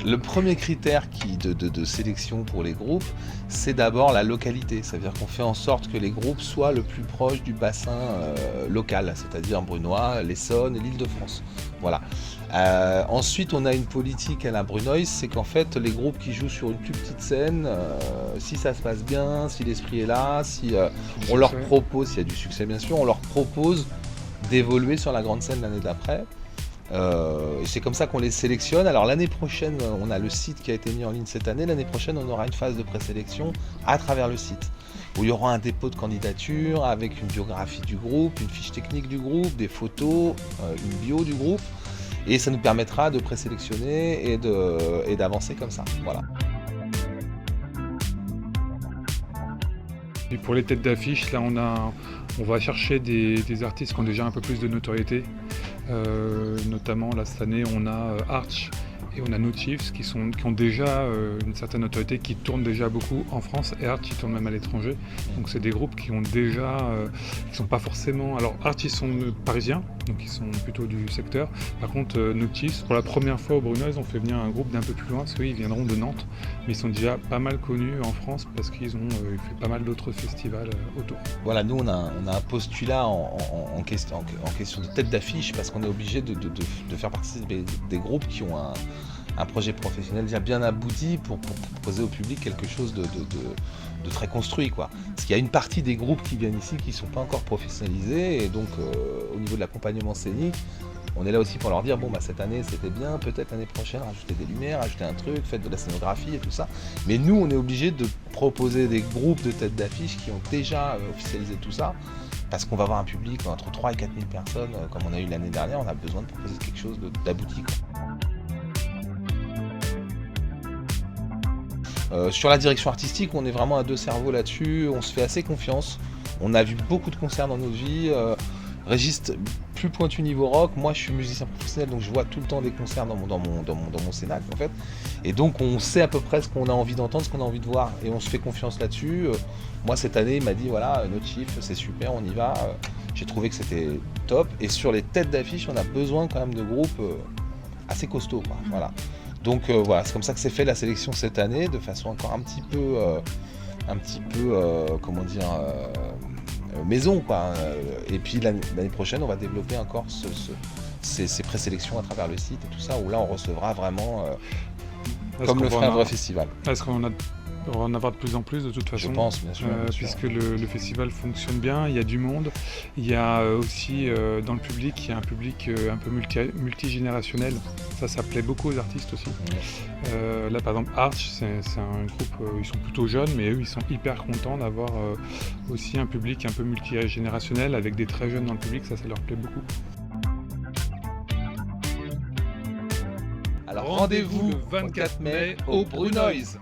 Le premier critère de sélection pour les groupes, c'est d'abord la localité. C'est-à-dire qu'on fait en sorte que les groupes soient le plus proche du bassin local, c'est-à-dire Brunois, l'Essonne et l'Île-de-France. Voilà. Ensuite, on a une politique à la Brunoise, c'est qu'en fait, les groupes qui jouent sur une plus petite scène, si ça se passe bien, si l'esprit est là, si on leur propose, s'il y a du succès bien sûr, on leur propose d'évoluer sur la grande scène l'année d'après. Et c'est comme ça qu'on les sélectionne. Alors l'année prochaine, on a le site qui a été mis en ligne cette année. L'année prochaine, on aura une phase de présélection à travers le site, où il y aura un dépôt de candidature avec une biographie du groupe, une fiche technique du groupe, des photos, une bio du groupe. Et ça nous permettra de présélectionner et d'avancer comme ça. Voilà. Et pour les têtes d'affiche, là on va chercher des artistes qui ont déjà un peu plus de notoriété. Notamment là cette année on a Arch et on a No Chiefs qui ont déjà une certaine notoriété, qui tournent déjà beaucoup en France, et Arch ils tournent même à l'étranger. Donc c'est des groupes qui ont déjà, qui sont pas forcément. Alors Arch ils sont parisiens, donc ils sont plutôt du secteur. Par contre No Chiefs, pour la première fois au Brunoise, on fait venir un groupe d'un peu plus loin, parce qu'ils viendront de Nantes, mais ils sont déjà pas mal connus en France parce qu'ils ont fait pas mal d'autres festivals autour. Voilà, nous on a un postulat en question de tête d'affiche, parce qu'on est obligé de faire partie des groupes qui ont un projet professionnel déjà bien abouti pour proposer au public quelque chose de très construit, quoi. Parce qu'il y a une partie des groupes qui viennent ici qui ne sont pas encore professionnalisés, et donc au niveau de l'accompagnement scénique, on est là aussi pour leur dire, bon bah cette année c'était bien, peut-être l'année prochaine rajouter des lumières, rajouter un truc, faites de la scénographie et tout ça. Mais nous on est obligé de proposer des groupes de têtes d'affiche qui ont déjà officialisé tout ça, parce qu'on va avoir un public entre 3 et 4 000 personnes, comme on a eu l'année dernière. On a besoin de proposer quelque chose d'abouti, quoi. Sur la direction artistique, on est vraiment à deux cerveaux là-dessus, on se fait assez confiance. On a vu beaucoup de concerts dans notre vie. Régis, plus pointu niveau rock, moi je suis musicien professionnel, donc je vois tout le temps des concerts dans mon Cénacle en fait. Et donc on sait à peu près ce qu'on a envie d'entendre, ce qu'on a envie de voir, et on se fait confiance là-dessus. Moi cette année il m'a dit voilà, No Chiefs c'est super, on y va. J'ai trouvé que c'était top. Et sur les têtes d'affiche, on a besoin quand même de groupes assez costauds, quoi. Voilà. Donc voilà, c'est comme ça que s'est fait la sélection cette année, de façon encore un petit peu comment dire, maison, quoi. Et puis l'année prochaine, on va développer encore ces présélections à travers le site et tout ça, où là on recevra vraiment comme le ferait un vrai festival. Est-ce qu'on va en avoir de plus en plus de toute façon? Je pense, bien sûr. Puisque le festival fonctionne bien, il y a du monde, il y a aussi dans le public, il y a un public un peu multigénérationnel, ça plaît beaucoup aux artistes aussi. Là par exemple Arch, c'est un groupe, ils sont plutôt jeunes, mais eux ils sont hyper contents d'avoir aussi un public un peu multigénérationnel, avec des très jeunes dans le public, ça leur plaît beaucoup. Alors rendez-vous le 24 mai au Brunoise.